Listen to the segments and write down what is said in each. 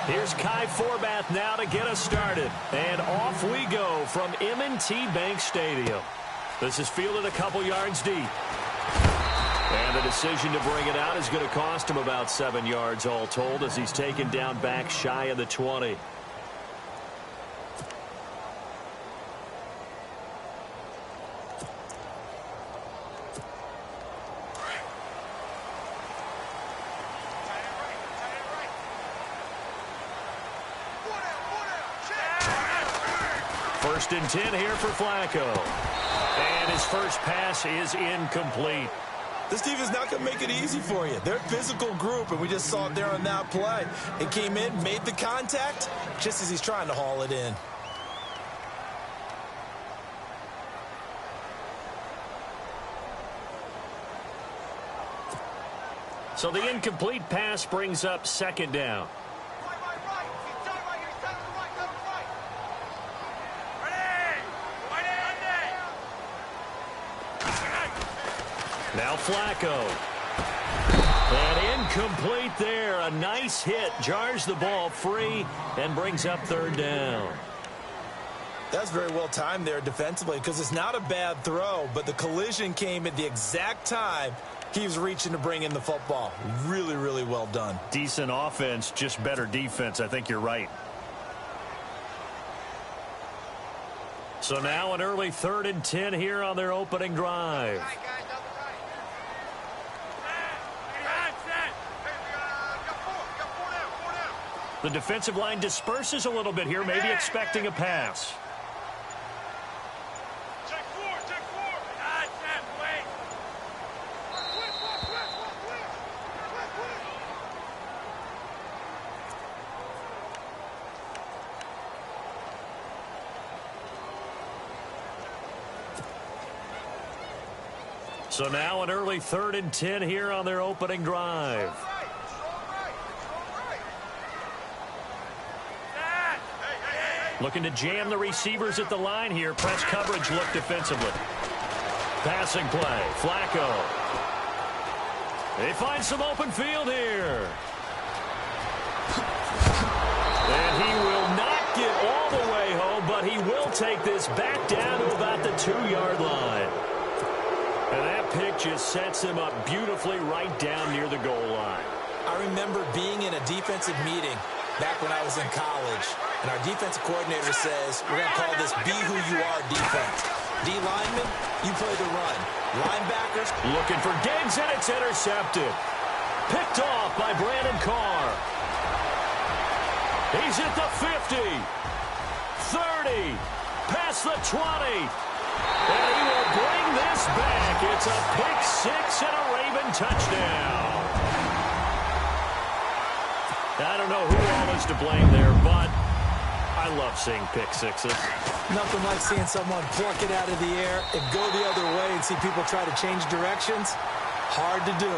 Here's Kai Forbath now to get us started. And off we go from M&T Bank Stadium. This is fielded a couple yards deep. And the decision to bring it out is going to cost him about 7 yards all told as he's taken down back shy of the 20. First and 10 here for Flacco. And his first pass is incomplete. This team is not going to make it easy for you. They're a physical group, and we just saw it there on that play. It came in, made the contact, just as he's trying to haul it in. So the incomplete pass brings up second down. Now Flacco. And incomplete there. A nice hit. Jars the ball free and brings up third down. That's very well timed there defensively because it's not a bad throw, but the collision came at the exact time he was reaching to bring in the football. Really, really well done. Decent offense, just better defense. I think you're right. So now an early 3rd and 10 here on their opening drive. The defensive line disperses a little bit here, maybe expecting a pass. So now an early 3rd and 10 here on their opening drive. Looking to jam the receivers at the line here. Press coverage look defensively. Passing play. Flacco. They find some open field here. And he will not get all the way home, but he will take this back down to about the 2-yard line. And that pick just sets him up beautifully right down near the goal line. I remember being in a defensive meeting back when I was in college, and our defensive coordinator says, we're going to call this be who you are defense. D linemen, you play the run. Linebackers. Looking for Diggs, and it's intercepted. Picked off by Brandon Carr. He's at the 50. 30. Past the 20. And he will bring this back. It's a pick six and a Raven touchdown. I don't know who all is to blame there, but I love seeing pick sixes. Nothing like seeing someone pluck it out of the air and go the other way and see people try to change directions. Hard to do.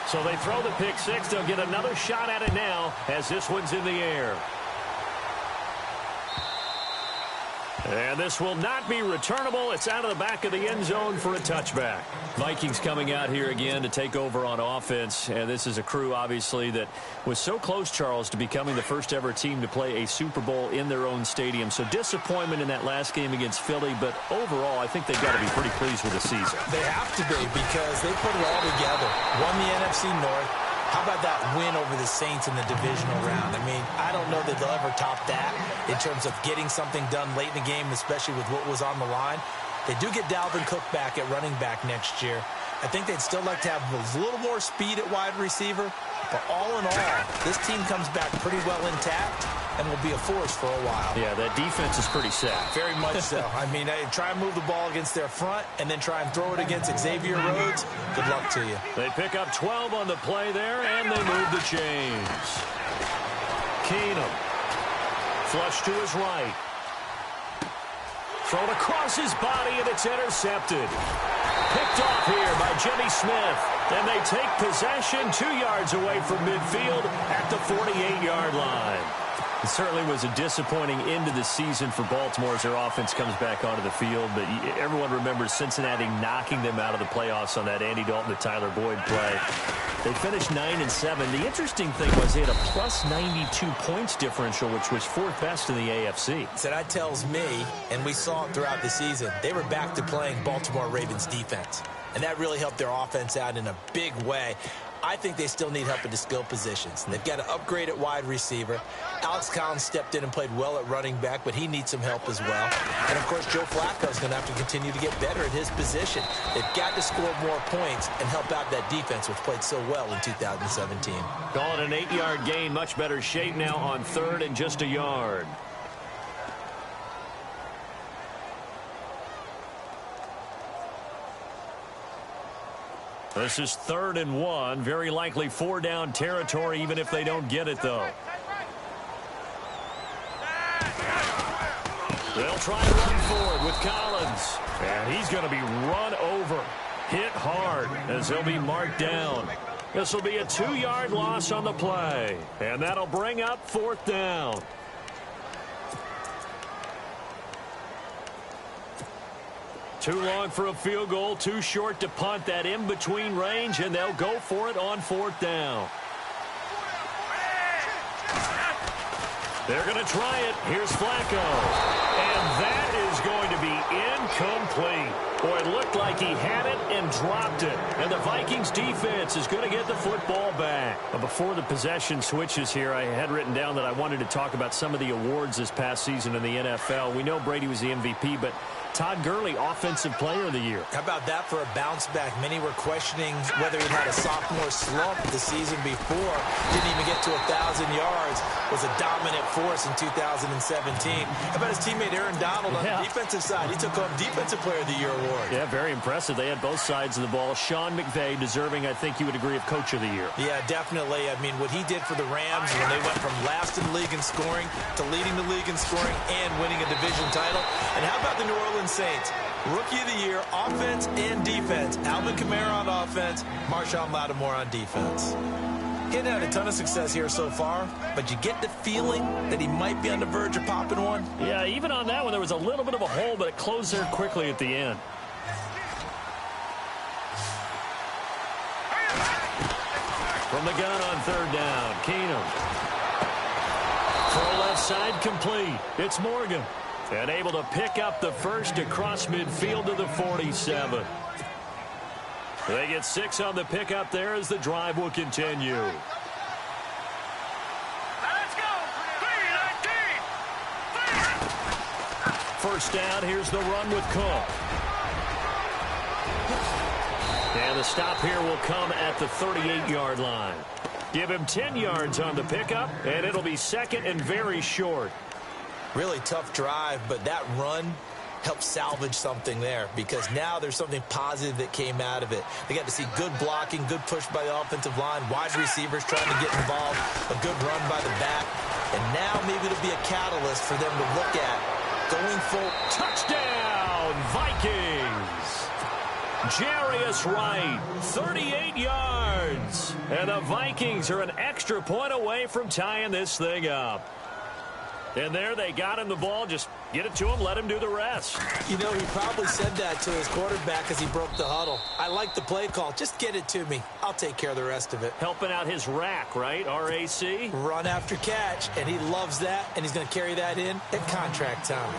So they throw the pick six. They'll get another shot at it now as this one's in the air. And this will not be returnable. It's out of the back of the end zone for a touchback. Vikings coming out here again to take over on offense. And this is a crew, obviously, that was so close, Charles, to becoming the first ever team to play a Super Bowl in their own stadium. So disappointment in that last game against Philly. But overall, I think they've got to be pretty pleased with the season. They have to be because they put it all together. Won the NFC North. How about that win over the Saints in the divisional round? I mean, I don't know that they'll ever top that in terms of getting something done late in the game, especially with what was on the line. They do get Dalvin Cook back at running back next year. I think they'd still like to have a little more speed at wide receiver. But all in all, this team comes back pretty well intact and will be a force for a while. Yeah, that defense is pretty set. Very much so. I mean, try and move the ball against their front and then try and throw it against Xavier Rhodes. Good luck to you. They pick up 12 on the play there, and they move the chains. Keenum. Flush to his right. Thrown across his body, and it's intercepted. Picked off here by Jimmy Smith. And they take possession 2 yards away from midfield at the 48-yard line. It certainly was a disappointing end to the season for Baltimore as their offense comes back onto the field. But everyone remembers Cincinnati knocking them out of the playoffs on that Andy Dalton to Tyler Boyd play. They finished 9-7. The interesting thing was they had a plus 92 points differential, which was fourth best in the AFC. So that tells me, and we saw it throughout the season, they were back to playing Baltimore Ravens defense. And that really helped their offense out in a big way. I think they still need help at the skill positions. They've got to upgrade at wide receiver. Alex Collins stepped in and played well at running back, but he needs some help as well. And, of course, Joe Flacco's going to have to continue to get better at his position. They've got to score more points and help out that defense, which played so well in 2017. Call it an 8-yard gain. Much better shape now on third and just a yard. This is 3rd and 1. Very likely 4-down territory, even if they don't get it, though. They'll try to run forward with Collins. And he's going to be run over. Hit hard as he'll be marked down. This will be a 2-yard loss on the play. And that'll bring up 4th down. Too long for a field goal, too short to punt. That in-between range, and they'll go for it on 4th down. They're going to try it. Here's Flacco. And that is going to be incomplete. Boy, it looked like he had it and dropped it. And the Vikings defense is going to get the football back. But before the possession switches here, I had written down that I wanted to talk about some of the awards this past season in the NFL. We know Brady was the MVP, but Todd Gurley, Offensive Player of the Year. How about that for a bounce back? Many were questioning whether he'd had a sophomore slump the season before. Didn't even get to 1,000 yards. Was a dominant force in 2017. How about his teammate Aaron Donald on the defensive side? He took home Defensive Player of the Year award. Yeah, very impressive. They had both sides of the ball. Sean McVay deserving, I think you would agree, of Coach of the Year. Yeah, definitely. I mean, what he did for the Rams when they went from last in the league in scoring to leading the league in scoring and winning a division title. And how about the New Orleans Saints? Rookie of the Year, offense and defense. Alvin Kamara on offense, Marshawn Lattimore on defense. He hadn't had a ton of success here so far, but you get the feeling that he might be on the verge of popping one. Yeah, even on that one, there was a little bit of a hole, but it closed there quickly at the end. From the gun on 3rd down, Keenum. Throw left side complete. It's Morgan. And able to pick up the first across midfield to the 47. They get 6 on the pickup there as the drive will continue. Let's go. 3-19. First down, here's the run with Cook. And the stop here will come at the 38-yard line. Give him 10 yards on the pickup, and it'll be 2nd and very short. Really tough drive, but that run helped salvage something there because now there's something positive that came out of it. They got to see good blocking, good push by the offensive line, wide receivers trying to get involved, a good run by the back, and now maybe it'll be a catalyst for them to look at going full. Touchdown, Vikings! Jarius Wright, 38 yards. And the Vikings are an extra point away from tying this thing up. And there they got him the ball. Just get it to him, let him do the rest. You know, he probably said that to his quarterback as he broke the huddle. I like the play call. Just get it to me. I'll take care of the rest of it. Helping out his rack, right? RAC? Run after catch, and he loves that, and he's going to carry that in at contract time.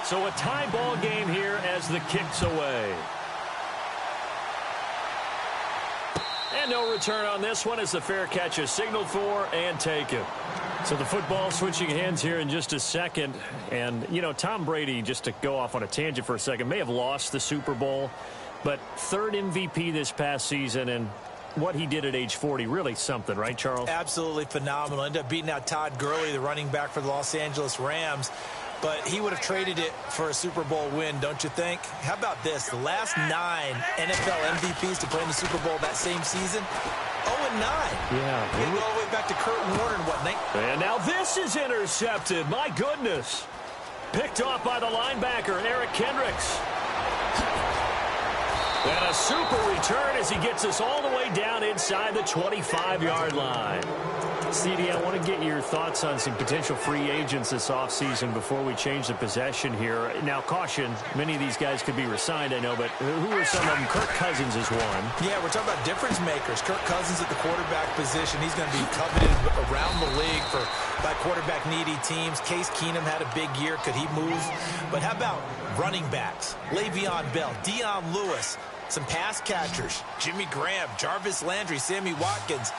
So a tie ball game here as the kick's away. And no return on this one as the fair catch is signaled for and taken. So the football switching hands here in just a second. And, you know, Tom Brady, just to go off on a tangent for a second, may have lost the Super Bowl, but 3rd MVP this past season, and what he did at age 40, really something, right, Charles? Absolutely phenomenal. Ended up beating out Todd Gurley, the running back for the Los Angeles Rams. But he would have traded it for a Super Bowl win, don't you think? How about this? The last 9 NFL MVPs to play in the Super Bowl that same season, 0-9. Yeah. We go all the way back to Kurt Warner and what, Nate? And now this is intercepted. My goodness. Picked off by the linebacker, Eric Kendricks. And a super return as he gets us all the way down inside the 25-yard line. CD, I want to get your thoughts on some potential free agents this offseason before we change the possession here. Now, caution, many of these guys could be re-signed, I know, but who are some of them? Kirk Cousins is one. Yeah, we're talking about difference makers. Kirk Cousins at the quarterback position. He's going to be coveted around the league by quarterback-needy teams. Case Keenum had a big year. Could he move? But how about running backs? Le'Veon Bell, Dion Lewis, some pass catchers, Jimmy Graham, Jarvis Landry, Sammy Watkins.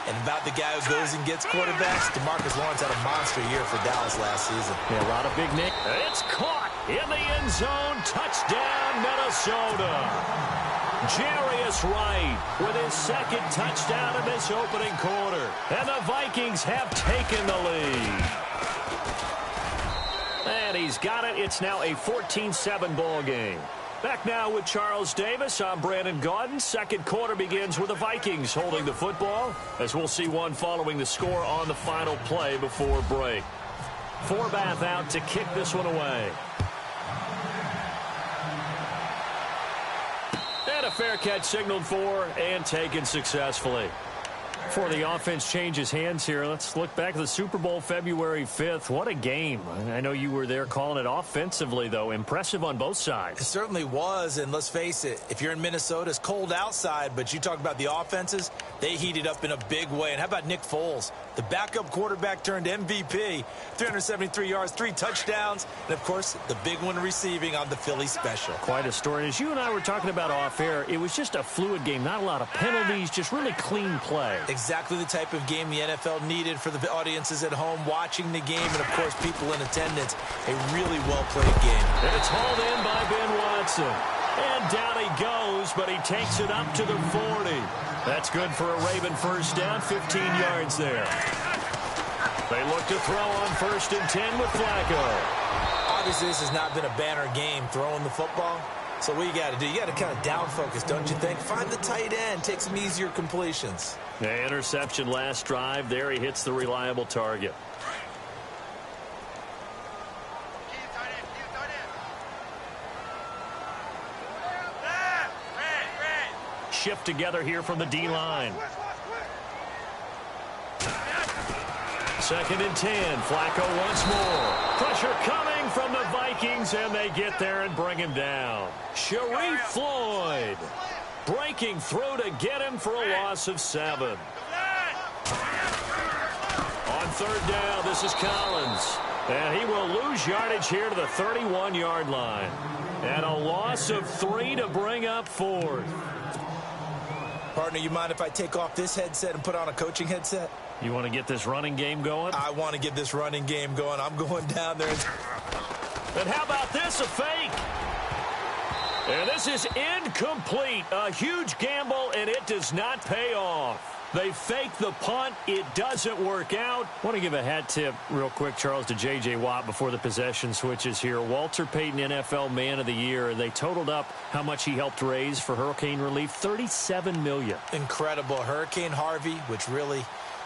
And about the guy who goes and gets quarterbacks, DeMarcus Lawrence had a monster year for Dallas last season. Yeah, a lot of big names. It's caught in the end zone. Touchdown, Minnesota. Jarius Wright with his second touchdown in this opening quarter. And the Vikings have taken the lead. And he's got it. It's now a 14-7 ball game. Back now with Charles Davis. I'm Brandon Gaudin. Second quarter begins with the Vikings holding the football, as we'll see one following the score on the final play before break. Forbath out to kick this one away. And a fair catch signaled for and taken successfully. Before the offense changes hands here, let's look back at the Super Bowl February 5th. What a game. I know you were there calling it offensively, though. Impressive on both sides. It certainly was, and let's face it, if you're in Minnesota, it's cold outside, but you talk about the offenses, they heated up in a big way. And how about Nick Foles? The backup quarterback turned MVP, 373 yards, 3 touchdowns, and, of course, the big one receiving on the Philly special. Quite a story. As you and I were talking about off air, it was just a fluid game. Not a lot of penalties, just really clean play. Exactly the type of game the NFL needed for the audiences at home watching the game and, of course, people in attendance. A really well-played game. And it's hauled in by Ben Watson. And down he goes, but he takes it up to the 40. That's good for a Raven first down, 15 yards there. They look to throw on 1st and 10 with Flacco. Obviously, this has not been a banner game throwing the football. So what you got to do, you got to kind of down focus, don't you think? Find the tight end, take some easier completions. The interception last drive. There he hits the reliable target. Shift together here from the D-line. 2nd and 10. Flacco once more. Pressure coming from the Vikings, and they get there and bring him down. Sharif Floyd breaking through to get him for a loss of 7. On 3rd down, this is Collins. And he will lose yardage here to the 31-yard line. And a loss of 3 to bring up 4th. Partner, you mind if I take off this headset and put on a coaching headset? You want to get this running game going? I want to get this running game going. I'm going down there. And how about this, a fake? And this is incomplete. A huge gamble, and it does not pay off. They fake the punt. It doesn't work out. I want to give a hat tip real quick, Charles, to J.J. Watt before the possession switches here. Walter Payton, NFL Man of the Year. They totaled up how much he helped raise for hurricane relief, $37 million. Incredible. Hurricane Harvey, which really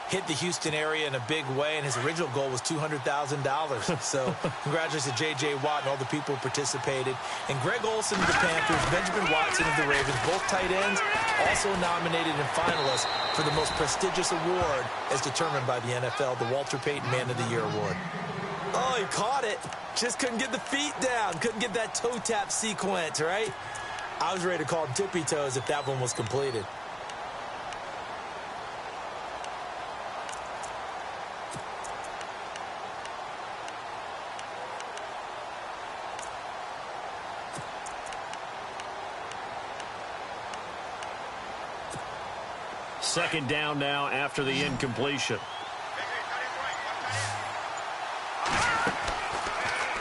hit the Houston area in a big way, and his original goal was $200,000. So congratulations to J.J. Watt and all the people who participated. And Greg Olsen of the Panthers, Benjamin Watson of the Ravens, both tight ends, also nominated and finalists for the most prestigious award as determined by the NFL, the Walter Payton Man of the Year Award. Oh, he caught it. Just couldn't get the feet down. Couldn't get that toe tap sequence, right? I was ready to call him tippy toes if that one was completed. Second down now after the incompletion.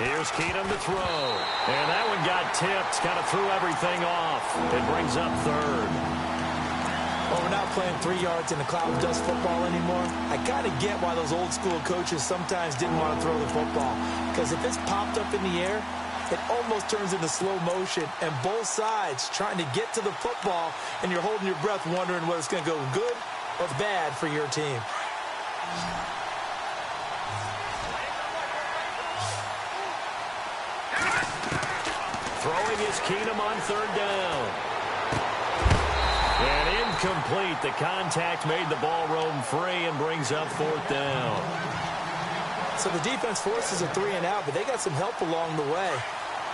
Here's Keenum to throw. And that one got tipped. Kind of threw everything off. It brings up 3rd. Well, we're not playing 3 yards in a cloud of dust football anymore. I kind of get why those old school coaches sometimes didn't want to throw the football. Because if it's popped up in the air, it almost turns into slow motion, and both sides trying to get to the football, and you're holding your breath wondering whether it's going to go good or bad for your team. Throwing is Keenum on 3rd down. incomplete. The contact made the ball roam free and brings up 4th down. So the defense forces a 3-and-out, but they got some help along the way.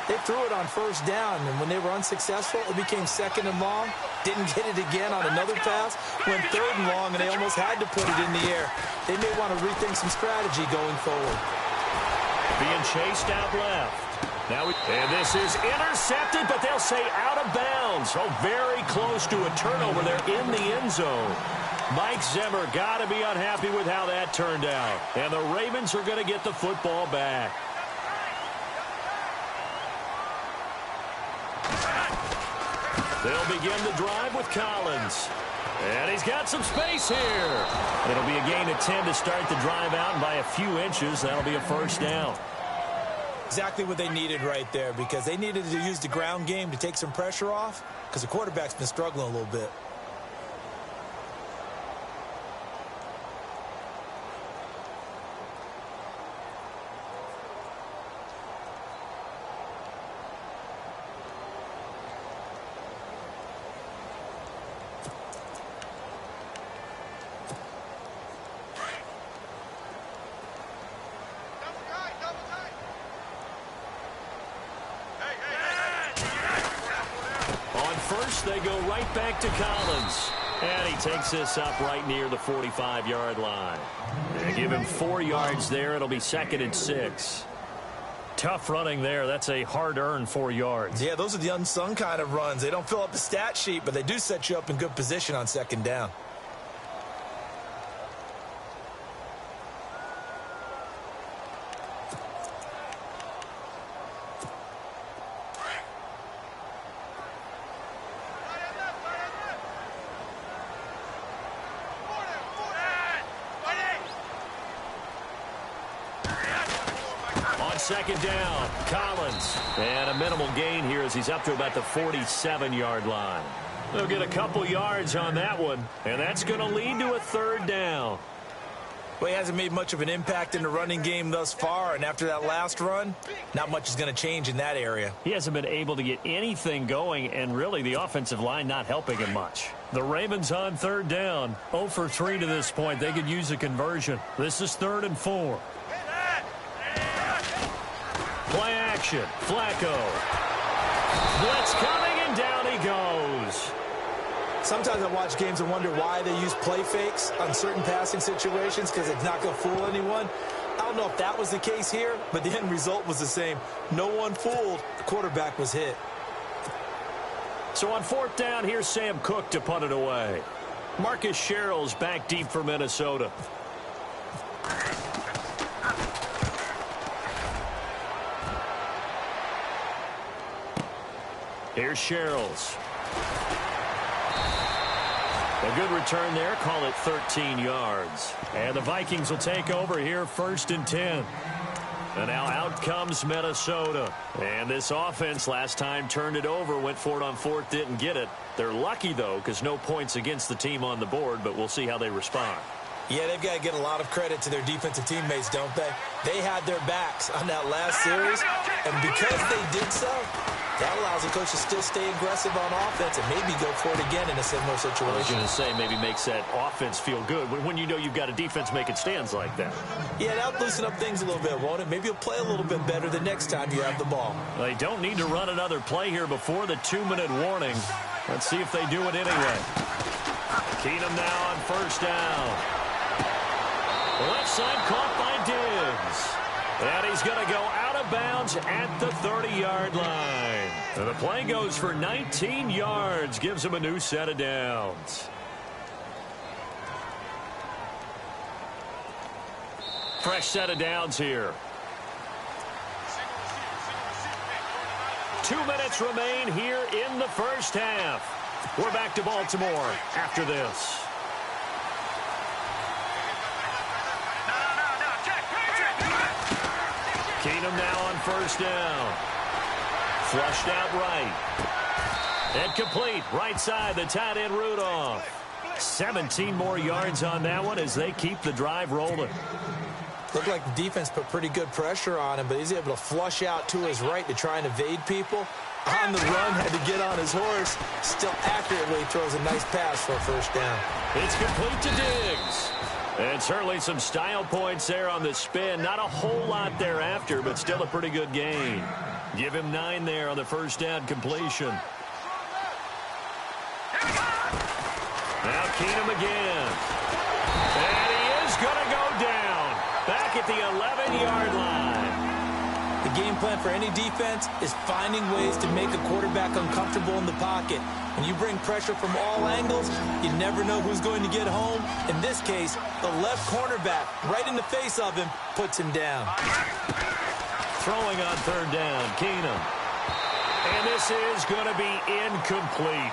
They threw it on 1st down, and when they were unsuccessful, it became 2nd and long. Didn't get it again on another pass. Went 3rd and long, and they almost had to put it in the air. They may want to rethink some strategy going forward. Being chased out left. And this is intercepted, but they'll say out of bounds. Oh, very close to a turnover there in the end zone. Mike Zimmer got to be unhappy with how that turned out. And the Ravens are going to get the football back. They'll begin the drive with Collins. And he's got some space here. It'll be a gain of 10 to start the drive out, and by a few inches, that'll be a 1st down. Exactly what they needed right there, because they needed to use the ground game to take some pressure off, because the quarterback's been struggling a little bit. They go right back to Collins. And he takes this up right near the 45-yard line. They give him 4 yards there. It'll be 2nd and 6. Tough running there. That's a hard-earned 4 yards. Yeah, those are the unsung kind of runs. They don't fill up the stat sheet, but they do set you up in good position on 2nd down. Second down, Collins. And a minimal gain here as he's up to about the 47-yard line. They'll get a couple yards on that one, and that's going to lead to a 3rd down. Well, he hasn't made much of an impact in the running game thus far, and after that last run, not much is going to change in that area. He hasn't been able to get anything going, and really the offensive line not helping him much. The Ravens on 3rd down, 0 for 3 to this point. They could use a conversion. This is 3rd and 4. Play action. Flacco. Blitz coming, and down he goes. Sometimes I watch games and wonder why they use play fakes on certain passing situations, because it's not going to fool anyone. I don't know if that was the case here, but the end result was the same. No one fooled. The quarterback was hit. So on 4th down, here's Sam Cook to punt it away. Marcus Sherrill's back deep for Minnesota. Here's Sherrills. A good return there. Call it 13 yards. And the Vikings will take over here 1st and 10. And now out comes Minnesota. And this offense last time turned it over, went for it on 4th, didn't get it. They're lucky, though, because no points against the team on the board, but we'll see how they respond. Yeah, they've got to get a lot of credit to their defensive teammates, don't they? They had their backs on that last series, and because they did so, that allows the coach to still stay aggressive on offense and maybe go for it again in a similar situation. I was going to say maybe makes that offense feel good when you know you've got a defense making stands like that. Yeah, that'll loosen up things a little bit, won't it? Maybe you'll play a little bit better the next time you have the ball. They don't need to run another play here before the 2-minute warning. Let's see if they do it anyway. Keenum now on 1st down. Left side caught by Diggs. And he's going to go out of bounds at the 30-yard line. And the play goes for 19 yards, gives him a new set of downs. Fresh set of downs here. 2 minutes remain here in the first half. We're back to Baltimore after this. Keenum now on 1st down. Flushed out right. And complete. Right side, the tight end Rudolph. 17 more yards on that one as they keep the drive rolling. Looked like the defense put pretty good pressure on him, but he's able to flush out to his right to try and evade people. on the run, had to get on his horse. Still accurately throws a nice pass for a first down. It's complete to Diggs. And certainly some style points there on the spin. Not a whole lot thereafter, but still a pretty good gain. Give him 9 there on the first down completion. Now Keenum again. And he is going to go down. Back at the 11-yard line. The game plan for any defense is finding ways to make a quarterback uncomfortable in the pocket. When you bring pressure from all angles, you never know who's going to get home. In this case, the left cornerback, right in the face of him, puts him down. Throwing on third down, Keenum. And this is going to be incomplete.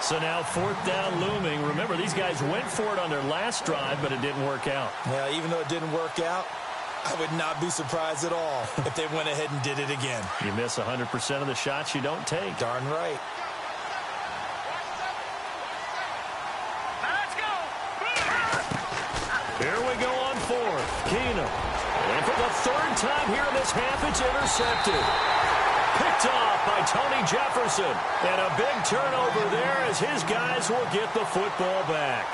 So now fourth down looming. Remember, these guys went for it on their last drive, but it didn't work out. Yeah, even though it didn't work out, I would not be surprised at all if they went ahead and did it again. You miss 100% of the shots you don't take. Darn right. Let's go. Here we go on fourth. Keenum. And for the third time here in this half, it's intercepted. Picked off by Tony Jefferson. And a big turnover there as his guys will get the football back.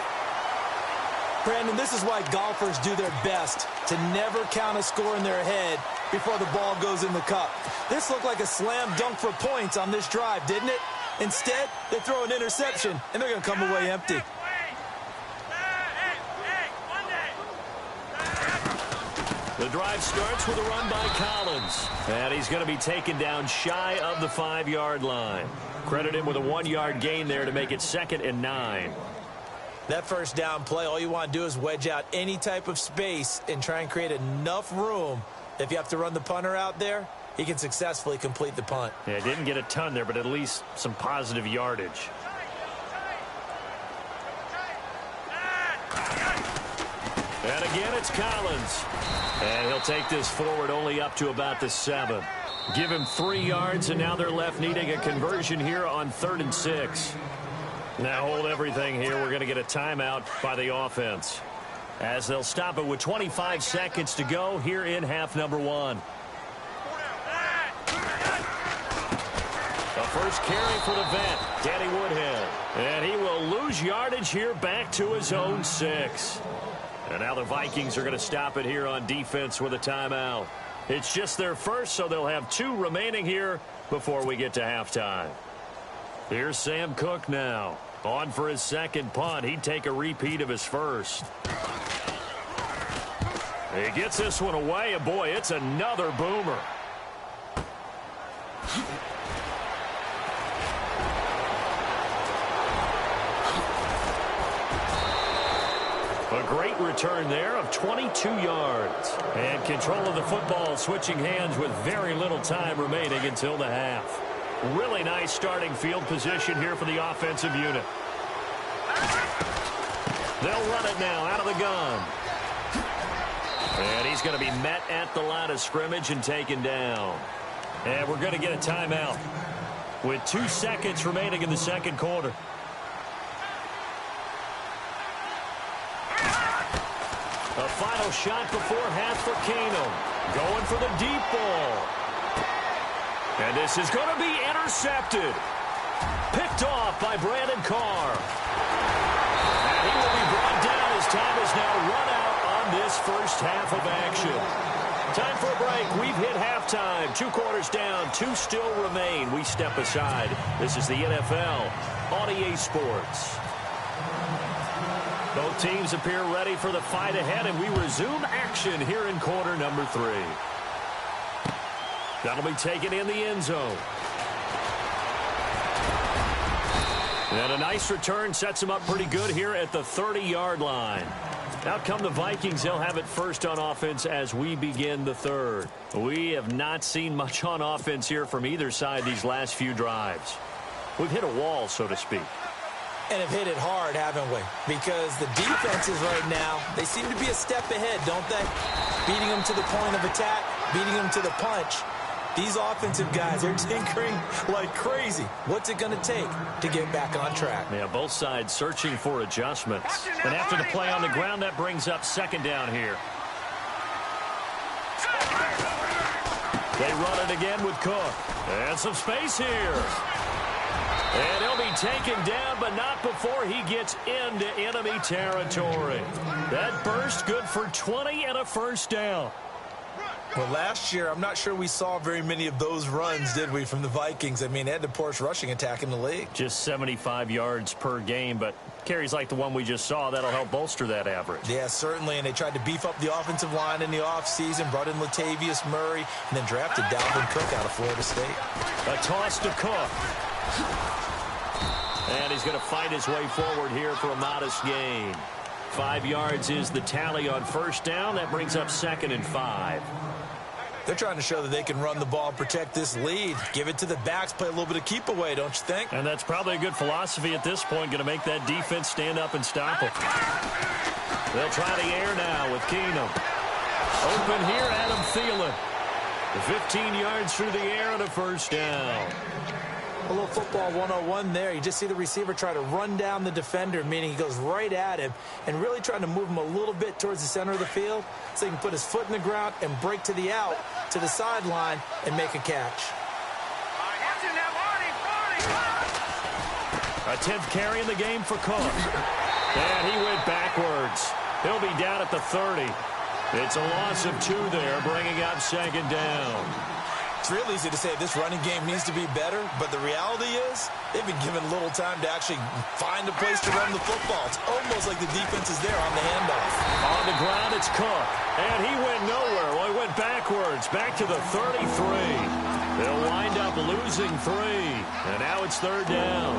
Brandon, this is why golfers do their best to never count a score in their head before the ball goes in the cup. This looked like a slam dunk for points on this drive, didn't it? Instead, they throw an interception, and they're going to come away empty. The drive starts with a run by Collins. And he's going to be taken down shy of the 5-yard line. Credit him with a 1-yard gain there to make it 2nd and 9. That first down play, all you want to do is wedge out any type of space and try and create enough room. If you have to run the punter out there, he can successfully complete the punt. Yeah, didn't get a ton there, but at least some positive yardage. And again, it's Collins. And he'll take this forward only up to about the 7. Give him 3 yards, and now they're left needing a conversion here on 3rd and 6. Now hold everything here. We're going to get a timeout by the offense, as they'll stop it with 25 seconds to go here in half number 1. The first carry for the vet, Danny Woodhead. And he will lose yardage here back to his own 6. And now the Vikings are going to stop it here on defense with a timeout. It's just their first, so they'll have 2 remaining here before we get to halftime. Here's Sam Cook now. On for his second punt. He'd take a repeat of his first. He gets this one away, and boy, it's another boomer. A great return there of 22 yards. And control of the football switching hands with very little time remaining until the half. Really nice starting field position here for the offensive unit. They'll run it now out of the gun. And he's going to be met at the line of scrimmage and taken down. And we're going to get a timeout with 2 seconds remaining in the second quarter. A final shot before half for Keenum. Going for the deep ball. And this is going to be intercepted. Picked off by Brandon Carr. And he will be brought down as time is now run out on this first half of action. Time for a break. We've hit halftime. 2 quarters down. 2 still remain. We step aside. This is the NFL on EA Sports. Both teams appear ready for the fight ahead, and we resume action here in quarter number 3. That'll be taken in the end zone. And a nice return sets him up pretty good here at the 30-yard line. Out come the Vikings. They'll have it first on offense as we begin the third. We have not seen much on offense here from either side these last few drives. We've hit a wall, so to speak. And have hit it hard, haven't we? Because the defenses right now, they seem to be a step ahead, don't they? Beating them to the point of attack, beating them to the punch. These offensive guys are tinkering like crazy. What's it going to take to get back on track? Yeah, both sides searching for adjustments. And after the play on the ground, that brings up second down here. They run it again with Cook. And some space here. And he'll be taken down, but not before he gets into enemy territory. That burst good for 20 and a first down. Well, last year, I'm not sure we saw very many of those runs, did we, from the Vikings? I mean, they had the poorest rushing attack in the league. Just 75 yards per game, but carries like the one we just saw, that'll help bolster that average. Yeah, certainly, and they tried to beef up the offensive line in the offseason, brought in Latavius Murray, and then drafted Dalvin Cook out of Florida State. A toss to Cook. And he's going to fight his way forward here for a modest gain. 5 yards is the tally on first down. That brings up 2nd and 5. They're trying to show that they can run the ball, protect this lead. Give it to the backs, play a little bit of keep away, don't you think? And that's probably a good philosophy at this point, going to make that defense stand up and stop them. They'll try the air now with Keenum. Open here, Adam Thielen. 15 yards through the air and a first down. A little football 101 there. You just see the receiver try to run down the defender, meaning he goes right at him and really trying to move him a little bit towards the center of the field so he can put his foot in the ground and break to the out, to the sideline, and make a catch. A 10th carry in the game for Cook. And he went backwards. He'll be down at the 30. It's a loss of 2 there, bringing up 2nd down. It's real easy to say this running game needs to be better, but the reality is they've been given little time to actually find a place to run the football. It's almost like the defense is there on the handoff. On the ground, it's Cook. And he went nowhere. Well, he went backwards, back to the 33. They'll wind up losing 3. And now it's 3rd down.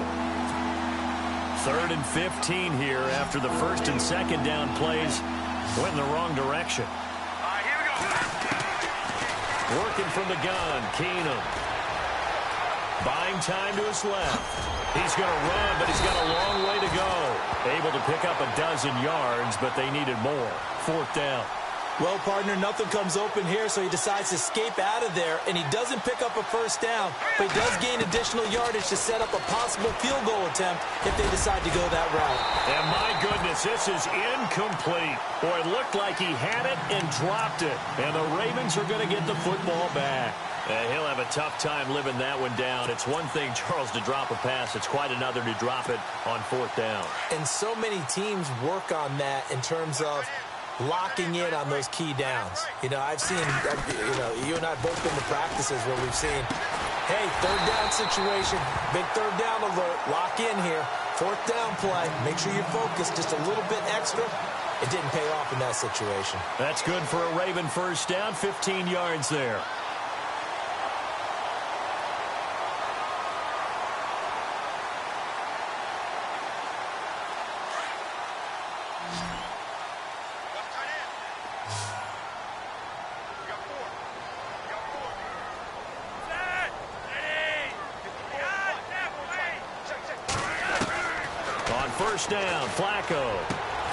3rd and 15 here after the 1st and 2nd down plays went in the wrong direction. Working from the gun, Keenum. Buying time to his left. He's going to run, but he's got a long way to go. Able to pick up a dozen yards, but they needed more. 4th down. Well, partner, nothing comes open here, so he decides to escape out of there, and he doesn't pick up a first down, but he does gain additional yardage to set up a possible field goal attempt if they decide to go that route. And my goodness, this is incomplete. Boy, it looked like he had it and dropped it, and the Ravens are going to get the football back. He'll have a tough time living that one down. It's one thing, Charles, to drop a pass. It's quite another to drop it on 4th down. And so many teams work on that in terms of locking in on those key downs. You know, I've seen, you and I both been to practices where we've seen, hey, 3rd down situation, big 3rd down alert, lock in here, 4th down play, make sure you're focused just a little bit extra. It didn't pay off in that situation. That's good for a Raven first down, 15 yards there. First down, Flacco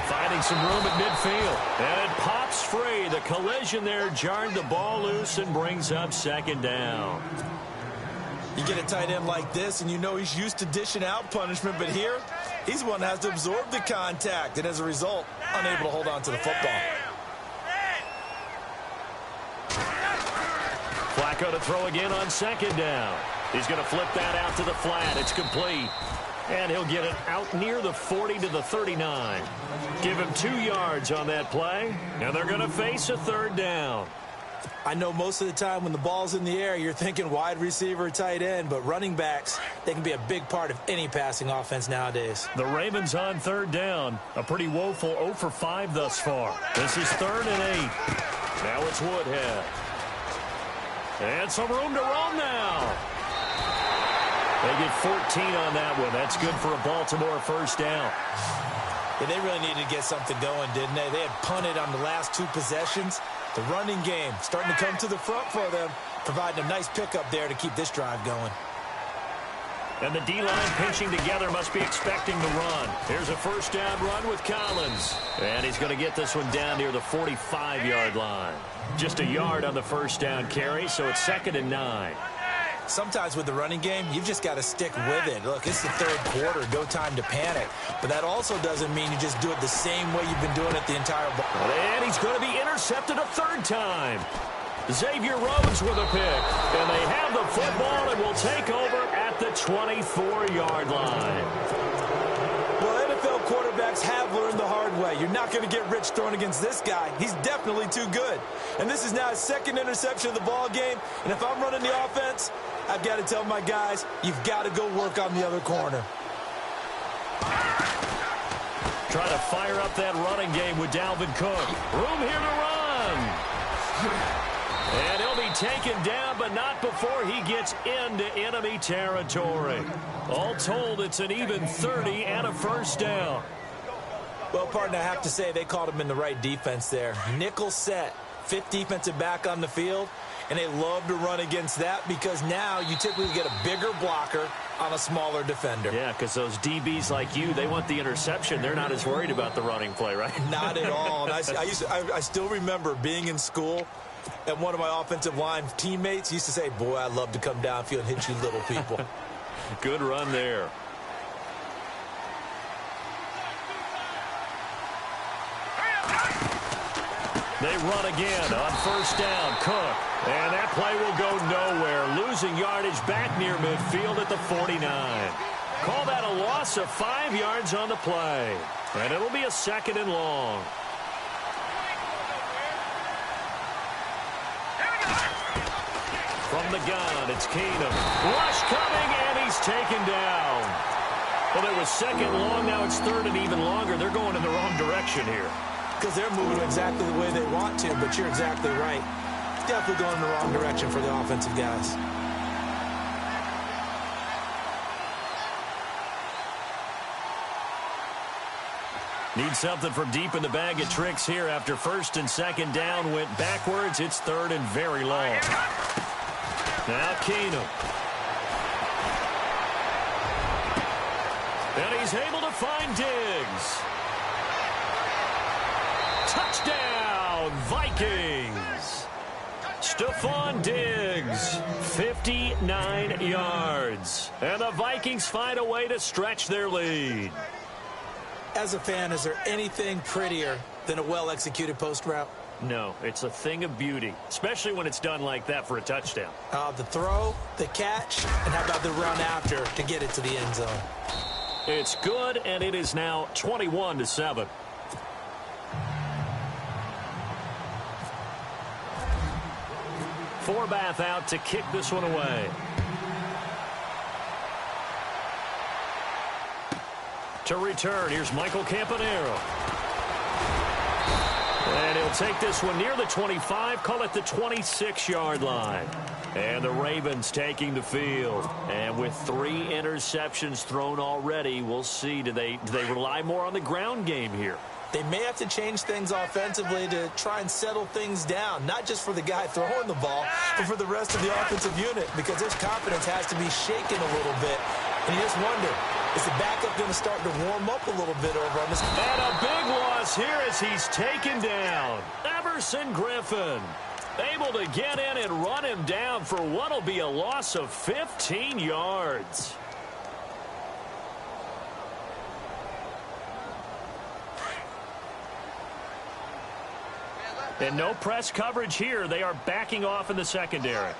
finding some room at midfield. And it pops free. The collision there jarred the ball loose and brings up 2nd down. You get a tight end like this, and you know he's used to dishing out punishment, but here, he's the one that has to absorb the contact, and as a result, unable to hold on to the football. Flacco to throw again on 2nd down. He's going to flip that out to the flat. It's complete. And he'll get it out near the 40 to the 39. Give him 2 yards on that play, and they're going to face a 3rd down. I know most of the time when the ball's in the air, you're thinking wide receiver, tight end, but running backs, they can be a big part of any passing offense nowadays. The Ravens on 3rd down. A pretty woeful 0 for 5 thus far. This is 3rd and 8. Now it's Woodhead. And some room to run now. They get 14 on that one. That's good for a Baltimore first down. Yeah, they really needed to get something going, didn't they? They had punted on the last 2 possessions. The running game starting to come to the front for them, providing a nice pickup there to keep this drive going. And the D-line pinching together must be expecting the run. Here's a first down run with Collins. And he's going to get this one down near the 45-yard line. Just a yard on the first down carry, so it's 2nd and 9. Sometimes with the running game, you've just got to stick with it. Look, it's the 3rd quarter, no time to panic. But that also doesn't mean you just do it the same way you've been doing it the entire ball. And he's going to be intercepted a 3rd time. Xavier Rhodes with a pick. And they have the football and will take over at the 24-yard line. Well, NFL quarterbacks have learned the hard way. You're not going to get rich throwing against this guy. He's definitely too good. And this is now his second interception of the ball game. And if I'm running the offense, I've got to tell my guys, you've got to go work on the other corner. Trying to fire up that running game with Dalvin Cook. Room here to run. And he'll be taken down, but not before he gets into enemy territory. All told, it's an even 30 and a first down. Well, partner, I have to say they called him in the right defense there. Nickel set, fifth defensive back on the field, and they love to run against that because now you typically get a bigger blocker on a smaller defender. Yeah, because those DBs like you, they want the interception. They're not as worried about the running play, right? Not at all. And I still remember being in school, and one of my offensive line teammates used to say, boy, I'd love to come downfield and hit you little people. Good run there. They run again on first down. Cook. And that play will go nowhere. Losing yardage back near midfield at the 49. Call that a loss of 5 yards on the play. And it'll be a second and long. From the gun, it's Keenum. Rush coming, and he's taken down. Well, it was second long. Now it's third and even longer. They're going in the wrong direction here. Because they're moving exactly the way they want to, but you're exactly right. Definitely going in the wrong direction for the offensive guys. Need something from deep in the bag of tricks here after first and second down went backwards. It's third and very long. Now Keenum. And he's able to find Diggs. Touchdown, Vikings. Stephon Diggs, 59 yards. And the Vikings find a way to stretch their lead. As a fan, is there anything prettier than a well-executed post route? No, it's a thing of beauty, especially when it's done like that for a touchdown. The throw, the catch, and how about the run after to get it to the end zone? It's good, and it is now 21-7. Forbath out to kick this one away. To return, here's Michael Campanaro. And he'll take this one near the 25, call it the 26-yard line. And the Ravens taking the field. And with 3 interceptions thrown already, we'll see. Do they rely more on the ground game here? They may have to change things offensively to try and settle things down, not just for the guy throwing the ball, but for the rest of the offensive unit, because his confidence has to be shaken a little bit. And you just wonder, is the backup going to start to warm up a little bit over on this? And a big loss here as he's taken down. Everson Griffin able to get in and run him down for what will be a loss of 15 yards. And no press coverage here. They are backing off in the secondary.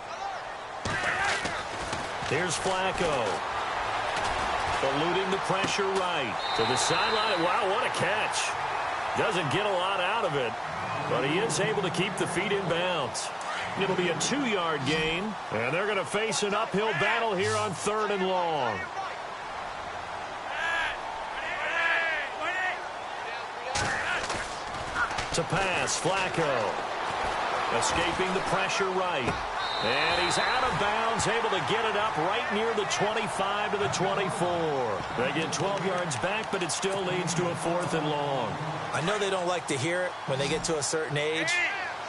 Here's Flacco. Eluding the pressure right. To the sideline. Wow, what a catch. Doesn't get a lot out of it. But he is able to keep the feet in bounds. It'll be a 2-yard gain. And they're going to face an uphill battle here on third and long. To pass, Flacco. Escaping the pressure right. And he's out of bounds, able to get it up right near the 25 to the 24. They get 12 yards back, but it still leads to a 4th and long. I know they don't like to hear it when they get to a certain age,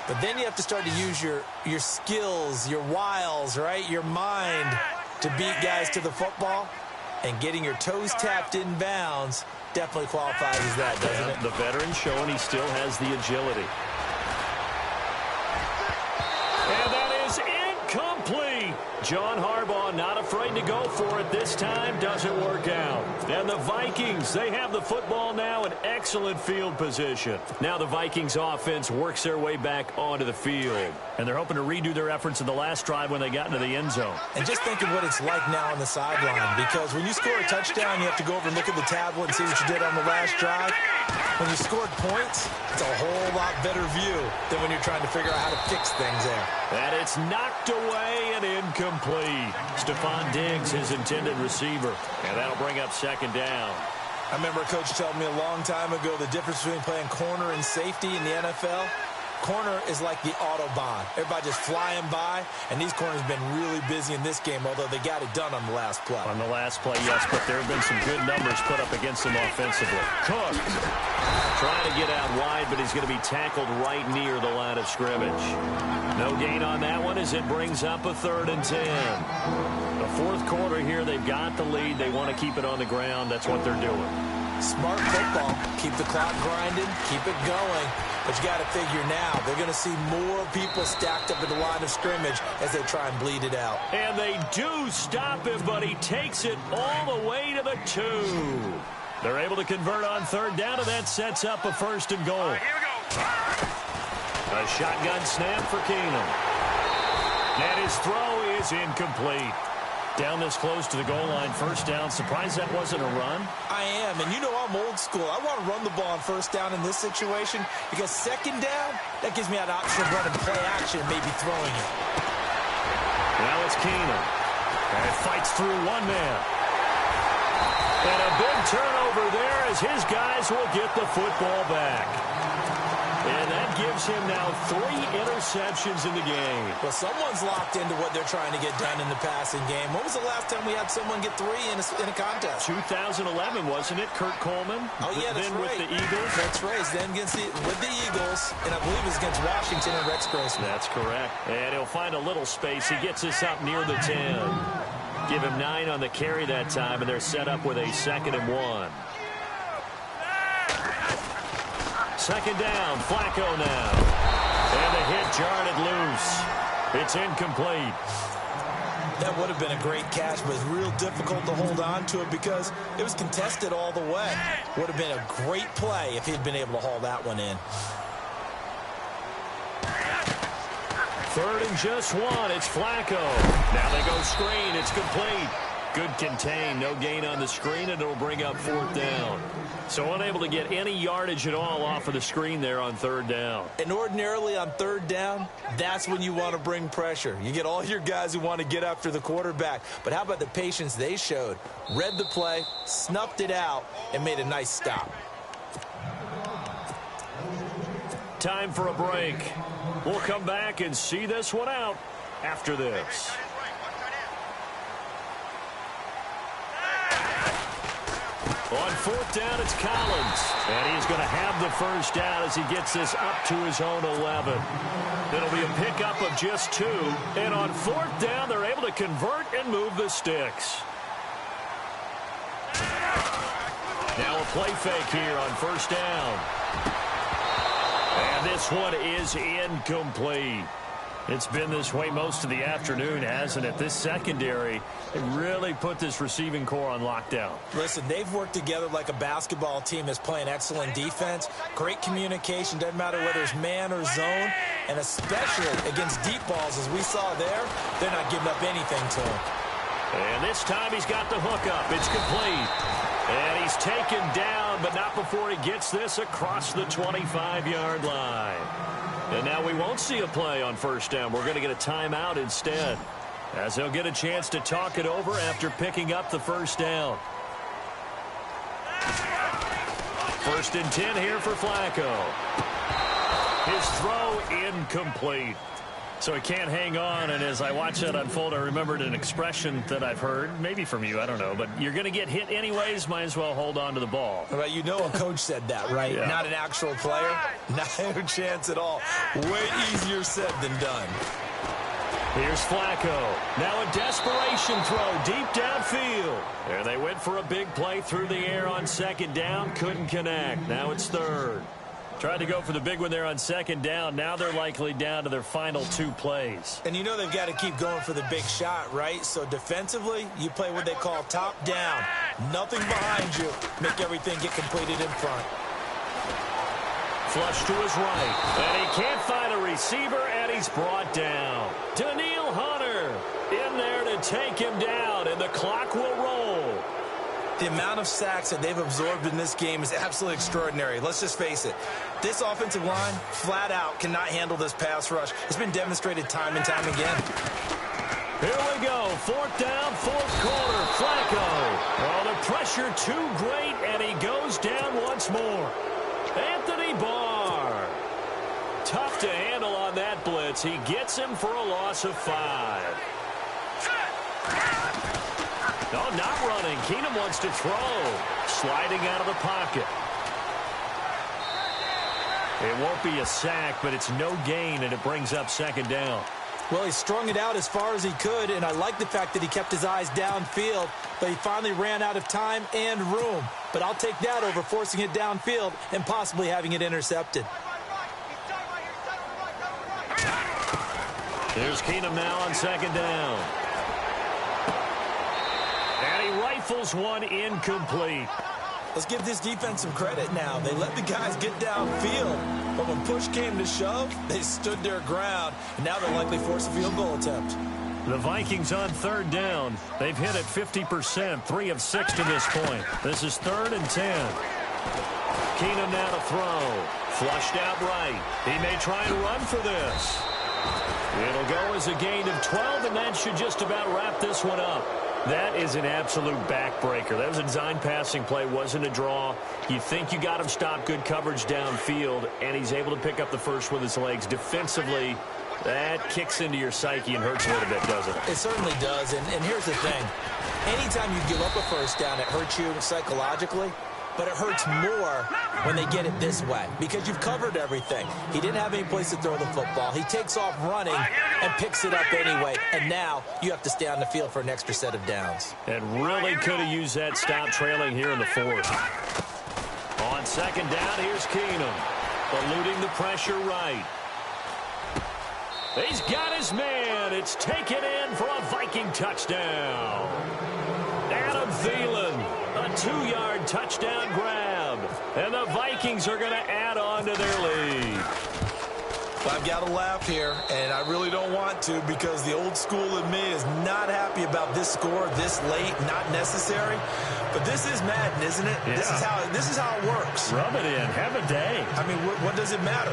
but then you have to start to use your skills, your wiles, right, your mind to beat guys to the football. And getting your toes tapped in bounds definitely qualifies as that, doesn't it? The veteran showing he still has the agility. And that is incomplete. John Harbaugh not afraid to go for it this time. Doesn't work out. And the Vikings, they have the football now in excellent field position. Now the Vikings offense works their way back onto the field. And they're hoping to redo their efforts in the last drive when they got into the end zone. And just think of what it's like now on the sideline, because when you score a touchdown, you have to go over and look at the tablet and see what you did on the last drive. When you scored points, it's a whole lot better view than when you're trying to figure out how to fix things there. And it's knocked away and incomplete. Stephon Diggs, his intended receiver. And that'll bring up second down. I remember a coach telling me a long time ago the difference between playing corner and safety in the NFL. Corner is like the Autobahn. Everybody just flying by, and these corners have been really busy in this game, although they got it done on the last play. On the last play, yes, but there have been some good numbers put up against him offensively. Cook trying to get out wide, but he's going to be tackled right near the line of scrimmage. No gain on that one as it brings up a 3rd and 10. The fourth quarter here, they've got the lead. They want to keep it on the ground. That's what they're doing. Smart football. Keep the clock grinding. Keep it going. But you got to figure now, they're going to see more people stacked up at the line of scrimmage as they try and bleed it out. And they do stop him, but he takes it all the way to the 2. They're able to convert on 3rd down, and that sets up a 1st and goal. Here we go. A shotgun snap for Keenum. And his throw is incomplete. Down this close to the goal line, 1st down. Surprised that wasn't a run? I am, and you know I'm old school. I want to run the ball on 1st down in this situation because 2nd down, that gives me an option of running play action and maybe throwing it. Now it's Keenum. And it fights through one man. And a big turnover there as his guys will get the football back. And that gives him now 3 interceptions in the game. Well, someone's locked into what they're trying to get done in the passing game. When was the last time we had someone get 3 in a contest? 2011, wasn't it? Kurt Coleman? Oh, yeah, that's then right. with the Eagles? That's right. Then with the Eagles, and I believe it was against Washington and Rex Grossman. That's correct. And he'll find a little space. He gets us up near the 10. Give him 9 on the carry that time, and they're set up with a 2nd and 1. 2nd down, Flacco now. And the hit jarred it loose. It's incomplete. That would have been a great catch, but it's real difficult to hold on to it because it was contested all the way. Would have been a great play if he'd been able to haul that one in. 3rd and just 1. It's Flacco. Now they go screen. It's complete. Good contain. No gain on the screen, and it'll bring up 4th down. So unable to get any yardage at all off of the screen there on 3rd down. And ordinarily on 3rd down, that's when you want to bring pressure. You get all your guys who want to get after the quarterback. But how about the patience they showed? Read the play, snuffed it out, and made a nice stop. Time for a break. We'll come back and see this one out after this. On 4th down, it's Collins. And he's going to have the 1st down as he gets this up to his own 11. It'll be a pickup of just 2. And on 4th down, they're able to convert and move the sticks. Now a play fake here on 1st down. And this one is incomplete. It's been this way most of the afternoon, hasn't it? This secondary, they really put this receiving core on lockdown. Listen, they've worked together like a basketball team that's playing excellent defense. Great communication, doesn't matter whether it's man or zone. And especially against deep balls, as we saw there, they're not giving up anything to him. And this time he's got the hook up. It's complete. And he's taken down, but not before he gets this across the 25-yard line. And now we won't see a play on 1st down. We're going to get a timeout instead, as they'll get a chance to talk it over after picking up the 1st down. 1st and 10 here for Flacco. His throw incomplete. So he can't hang on, and as I watch that unfold, I remembered an expression that I've heard, maybe from you, I don't know, but you're going to get hit anyways, might as well hold on to the ball. Well, you know a coach said that, right? Yeah. Not an actual player. No chance at all. Way easier said than done. Here's Flacco. Now a desperation throw deep downfield. And they went for a big play through the air on 2nd down, couldn't connect. Now it's 3rd. Tried to go for the big one there on second down. Now they're likely down to their final 2 plays. And you know they've got to keep going for the big shot, right? So defensively, you play what they call top down. Nothing behind you. Make everything get completed in front. Flush to his right. And he can't find a receiver, and he's brought down. Daniil Hunter in there to take him down, and the clock will roll. The amount of sacks that they've absorbed in this game is absolutely extraordinary. Let's just face it. This offensive line, flat out, cannot handle this pass rush. It's been demonstrated time and time again. Here we go. 4th down, 4th quarter. Flacco. Oh, the pressure too great, and he goes down once more. Anthony Barr. Tough to handle on that blitz. He gets him for a loss of 5. No, not running. Keenum wants to throw. Sliding out of the pocket. It won't be a sack, but it's no gain, and it brings up 2nd down. Well, he strung it out as far as he could, and I like the fact that he kept his eyes downfield, but he finally ran out of time and room. But I'll take that over forcing it downfield and possibly having it intercepted. Here's Keenum now on 2nd down. And he rifles one incomplete. Let's give this defense some credit now. They let the guys get downfield, but when push came to shove, they stood their ground, and now they'll likely force a field goal attempt. The Vikings on 3rd down. They've hit it 50%, 3 of 6 to this point. This is 3rd and 10. Keenum now to throw. Flushed out right. He may try and run for this. It'll go as a gain of 12, and that should just about wrap this one up. That is an absolute backbreaker. That was a design passing play, wasn't a draw. You think you got him stopped, good coverage downfield, and he's able to pick up the first with his legs. Defensively, that kicks into your psyche and hurts a little bit, doesn't it? It certainly does, and here's the thing. Anytime you give up a first down, it hurts you psychologically, but it hurts more when they get it this way because you've covered everything. He didn't have any place to throw the football. He takes off running and picks it up anyway, and now you have to stay on the field for an extra set of downs. And really could have used that stop trailing here in the 4th. On 2nd down, here's Keenum. Eluding the pressure right. He's got his man. It's taken in for a Viking touchdown. Adam Thielen, a 2-yard touchdown grab. And the Vikings are going to add on to their lead. I've got to laugh here, and I really don't want to because the old school in me is not happy about this score this late, not necessary. But this is Madden, isn't it? Yeah. This is how it works. Rub it in. Have a day. I mean, what does it matter?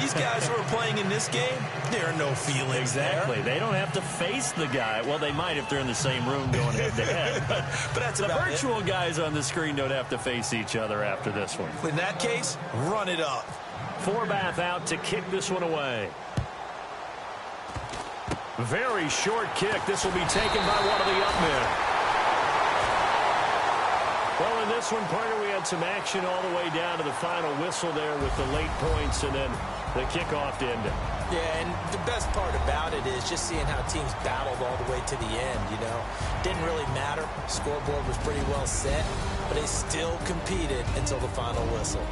These guys who are playing in this game, there are no feelings Exactly. there. They don't have to face the guy. Well, they might if they're in the same room going head-to-head. But that's the about virtual guys on the screen don't have to face each other after this one. In that case, run it up. Forbath out to kick this one away. Very short kick. This will be taken by one of the up men. Well, in this one, partner, we had some action all the way down to the final whistle there with the late points and then the kickoff to end it. Yeah, and the best part about it is just seeing how teams battled all the way to the end, you know. Didn't really matter. Scoreboard was pretty well set, but they still competed until the final whistle.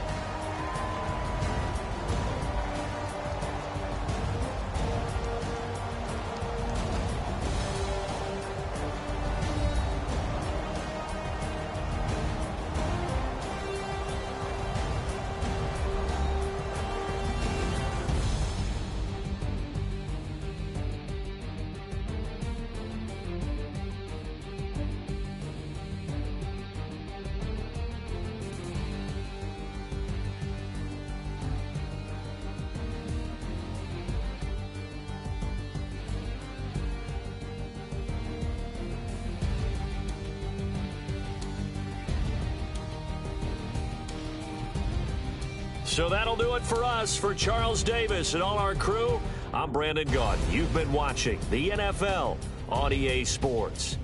So that'll do it for us. For Charles Davis and all our crew, I'm Brandon Gaudin. You've been watching the NFL on EA Sports.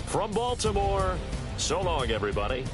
From Baltimore, so long, everybody.